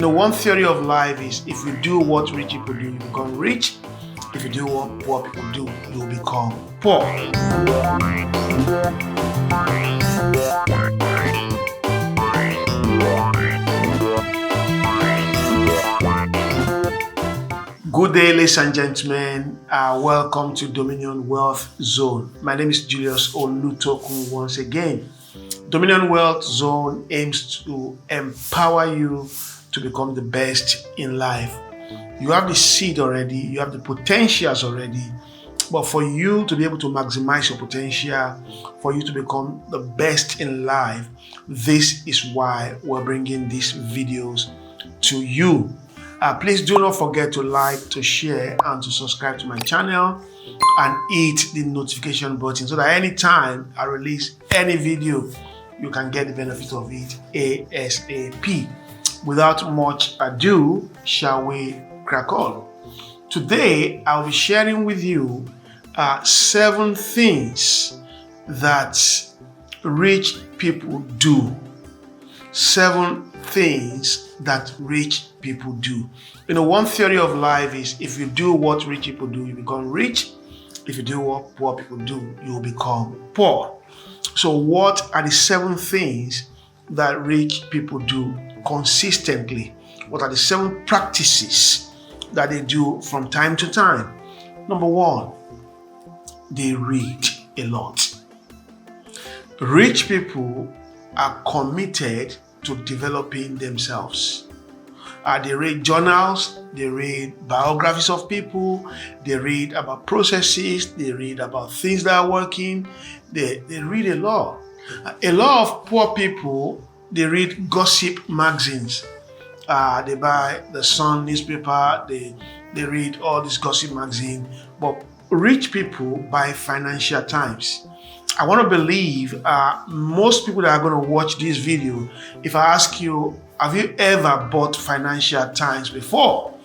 One theory of life is if you do what rich people do, you become rich. If you do what poor people do, you become poor. Good day, ladies and gentlemen. Welcome to Dominion Wealth Zone. My name is Julius Olutokun once again. Dominion Wealth Zone aims to empower you to become the best in life. You have the seed already, you have the potentials already, but for you to be able to maximize your potential, for you to become the best in life, this is why we're bringing these videos to you. Please do not forget to like, to share, and to subscribe to my channel and hit the notification button so that anytime I release any video, you can get the benefit of it ASAP. Without much ado, shall we crack on? Today, I'll be sharing with you 7 things that rich people do. 7 things that rich people do. One theory of life is if you do what rich people do, you become rich. If you do what poor people do, you will become poor. So what are the 7 things that rich people do consistently? What are the 7 practices that they do from time to time? Number 1, they read a lot. Rich people are committed to developing themselves. They read journals, they read biographies of people, they read about processes, they read about things that are working, they read a lot. A lot of poor people, they read gossip magazines. They buy the Sun newspaper, they read all this gossip magazine. But rich people buy Financial Times. I want to believe most people that are going to watch this video, if I ask you, have you ever bought Financial Times before?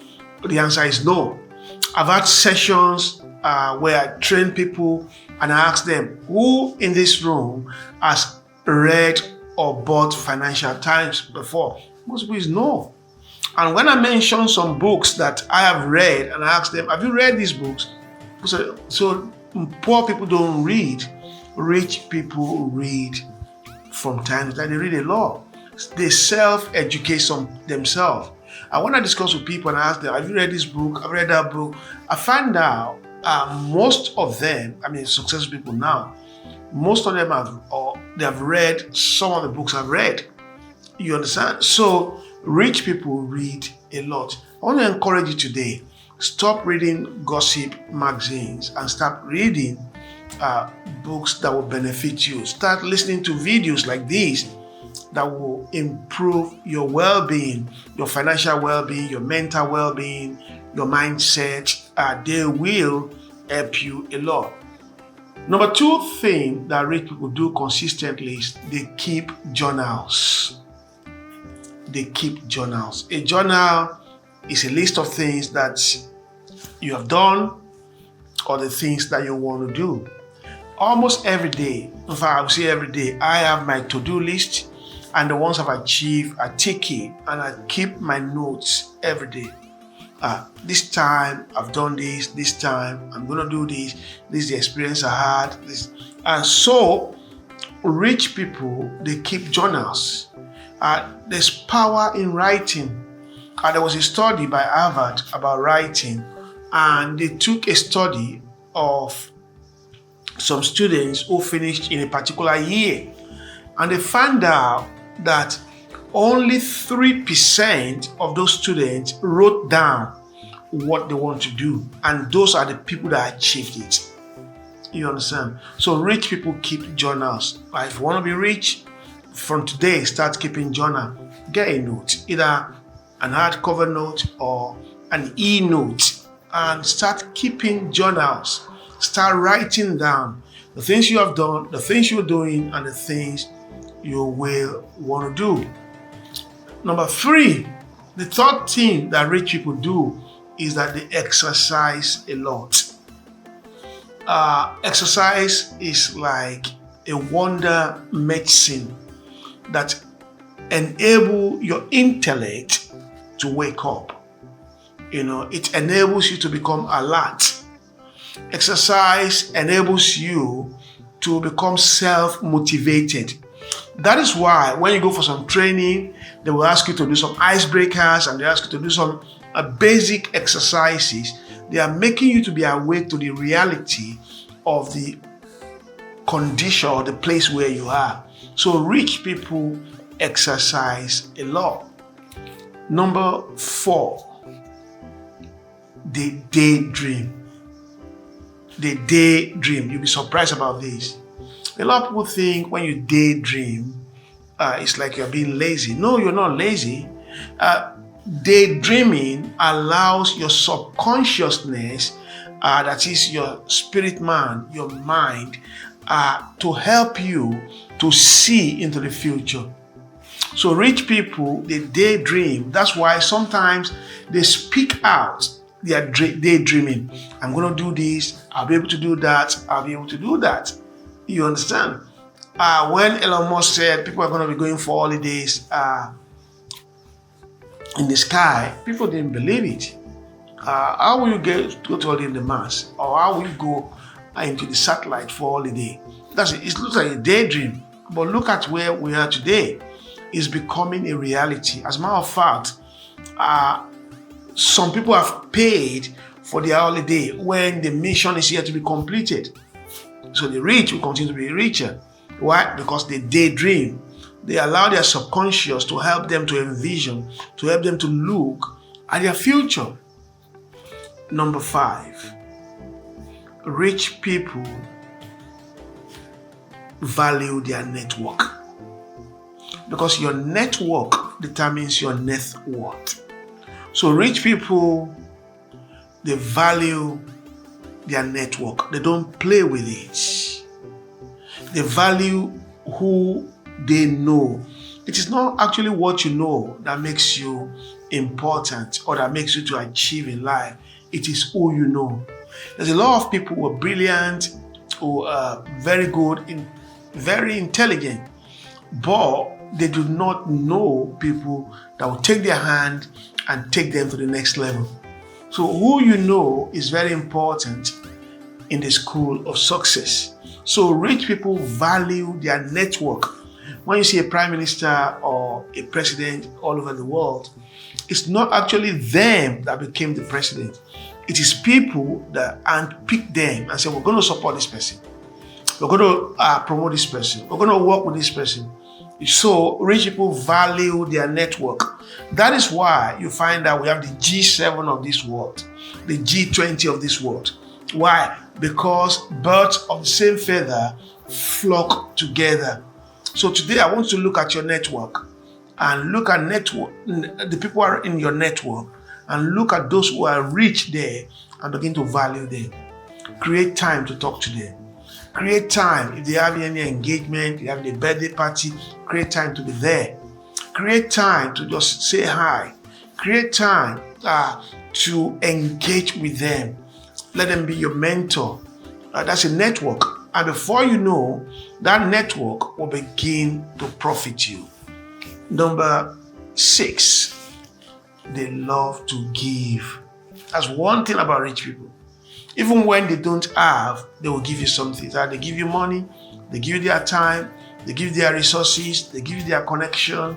The answer is no. I've had sessions where I train people and I ask them, who in this room has read or bought Financial Times before? Most people is no. And when I mention some books that I have read and I ask them, have you read these books? So poor people don't read. Rich people read from time to time. They read a lot. They self-educate themselves. And when I discuss with people and I ask them, have you read this book? I've read that book. I find out most of them, successful people now, most of them have read some of the books I've read. You understand? So rich people read a lot. I want to encourage you today, stop reading gossip magazines and start reading books that will benefit you. Start listening to videos like these that will improve your well-being, your financial well-being, your mental well-being, your mindset. They will help you a lot. Number 2 thing that rich people do consistently is they keep journals. They keep journals. A journal is a list of things that you have done or the things that you want to do. Almost every day, in fact, I would say every day, I have my to-do list, and the ones I've achieved, I take it and I keep my notes every day. This time I've done this time I'm going to do this is the experience I had. And so rich people, they keep journals. There's power in writing. There was a study by Harvard about writing, and they took a study of some students who finished in a particular year, and they found out that only 3% of those students wrote down what they want to do, and those are the people that achieved it. You understand? So rich people keep journals. If you want to be rich, from today, start keeping journal. Get a note, either an hardcover note or an e-note, and start keeping journals. Start writing down the things you have done, the things you're doing, and the things you will want to do. Number 3, the third thing that rich people do is that they exercise a lot. Exercise is like a wonder medicine that enable your intellect to wake up. It enables you to become alert. Exercise enables you to become self-motivated. That is why when you go for some training, they will ask you to do some icebreakers and they ask you to do some basic exercises. They are making you to be awake to the reality of the condition or the place where you are. So rich people exercise a lot. Number 4, they daydream. They daydream. You'll be surprised about this. A lot of people think when you daydream, it's like you're being lazy. No, you're not lazy. Daydreaming allows your subconsciousness, that is your spirit man, your mind, to help you to see into the future. So rich people, they daydream. That's why sometimes they speak out. They are daydreaming. I'm going to do this. I'll be able to do that. I'll be able to do that. You understand? When Elon Musk said people are going to be going for holidays in the sky, people didn't believe it. How will you go to holiday in the Mars? Or how will you go into the satellite for holiday? It looks like a daydream. But look at where we are today. It's becoming a reality. As a matter of fact, some people have paid for their holiday when the mission is yet to be completed. So the rich will continue to be richer. Why? Because they daydream. They allow their subconscious to help them to envision, to help them to look at their future. Number 5, rich people value their network. Because your network determines your net worth. So rich people, they value their network. They don't play with it. They value who they know. It is not actually what you know that makes you important or that makes you to achieve in life. It is who you know. There's a lot of people who are brilliant, who are very good, very intelligent, but they do not know people that will take their hand and take them to the next level. So who you know is very important in the school of success. So rich people value their network. When you see a prime minister or a president all over the world, it's not actually them that became the president. It is people that handpick them and say, we're going to support this person. We're going to promote this person. We're going to work with this person. So rich people value their network. That is why you find that we have the G7 of this world, the G20 of this world. Why? Because birds of the same feather flock together. So today I want to look at your network and look at the people who are in your network and look at those who are rich there and begin to value them. Create time to talk to them. Create time. If they have any engagement, you have a birthday party, create time to be there. Create time to just say hi. Create time to engage with them. Let them be your mentor. That's a network. And before you know, that network will begin to profit you. Number 6, they love to give. That's one thing about rich people. Even when they don't have, they will give you something. They give you money, they give you their time, they give you their resources, they give you their connection.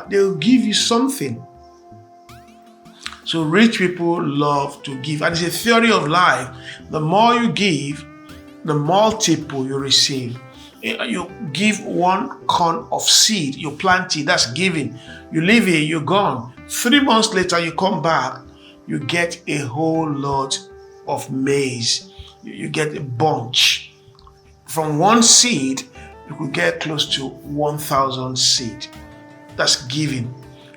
They will give you something. So rich people love to give. And it's a theory of life. The more you give, the multiple you receive. You give 1 corn of seed, you plant it, that's giving. You leave it, you're gone. 3 months later, you come back, you get a whole lot of maize. You get a bunch. From 1 seed, you could get close to 1,000 seed. That's giving.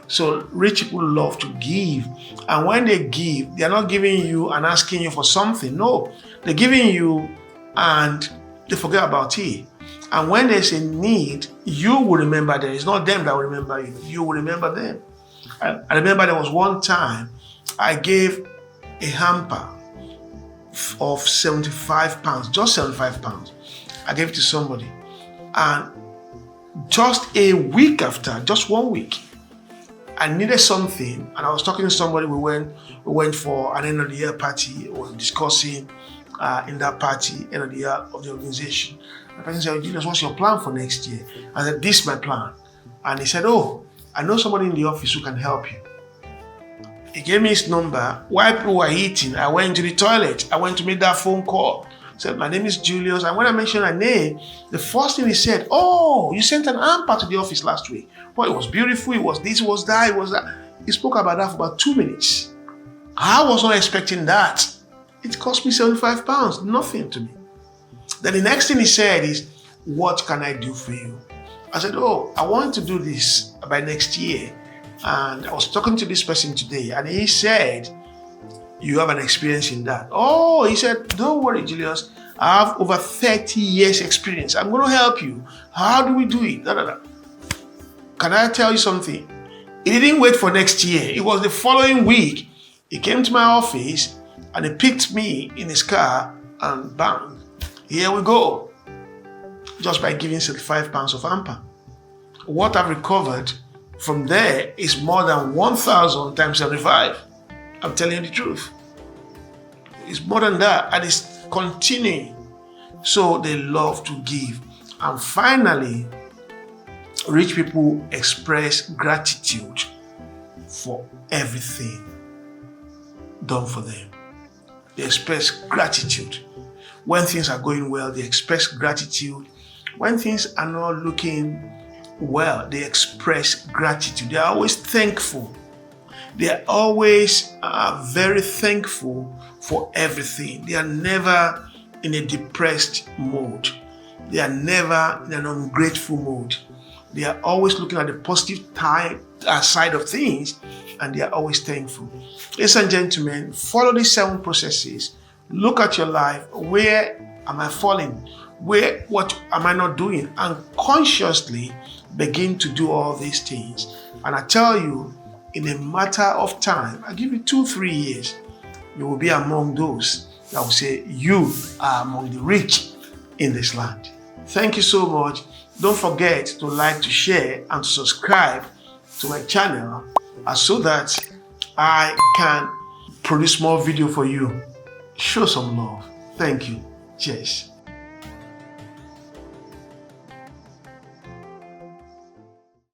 So rich people love to give. And when they give, they're not giving you and asking you for something. No, they're giving you and they forget about it. And when there's a need, you will remember them. It's not them that will remember you. You will remember them. I remember there was one time I gave a hamper of 75 pounds, just 75 pounds. I gave it to somebody. And just a week after, just 1 week, I needed something, and I was talking to somebody. We went for an end of the year party. We were discussing in that party, end of the year of the organization. The person said, Julius, what's your plan for next year? I said, this is my plan. And he said, oh, I know somebody in the office who can help you. He gave me his number. While people were eating, I went to the toilet. I went to make that phone call. He said, my name is Julius. And when I mentioned my name, the first thing he said, oh, you sent an hamper to the office last week. Well, it was beautiful. It was this, it was that, it was that. He spoke about that for about 2 minutes. I was not expecting that. It cost me £75, nothing to me. Then the next thing he said is, what can I do for you? I said, oh, I want to do this by next year. And I was talking to this person today, and he said, you have an experience in that. Oh, he said, don't worry, Julius. I have over 30 years experience. I'm going to help you. How do we do it? Can I tell you something? He didn't wait for next year. It was the following week. He came to my office and he picked me in his car and bang, here we go. Just by giving £75 of hamper. What I've recovered from there is more than 1,000 times 75. I'm telling you the truth. It's more than that, and it's continuing. So they love to give. And finally, rich people express gratitude for everything done for them. They express gratitude. When things are going well, they express gratitude. When things are not looking well, they express gratitude. They are always thankful. They are always very thankful for everything. They are never in a depressed mode. They are never in an ungrateful mode. They are always looking at the positive side of things, and they are always thankful. Ladies and gentlemen, follow these 7 processes. Look at your life. Where am I falling? What am I not doing? And consciously begin to do all these things. And I tell you, in a matter of time, I give you 2-3 years, you will be among those that will say you are among the rich in this land. Thank you so much. Don't forget to like, to share, and to subscribe to my channel so that I can produce more video for you. Show some love. Thank you. Cheers.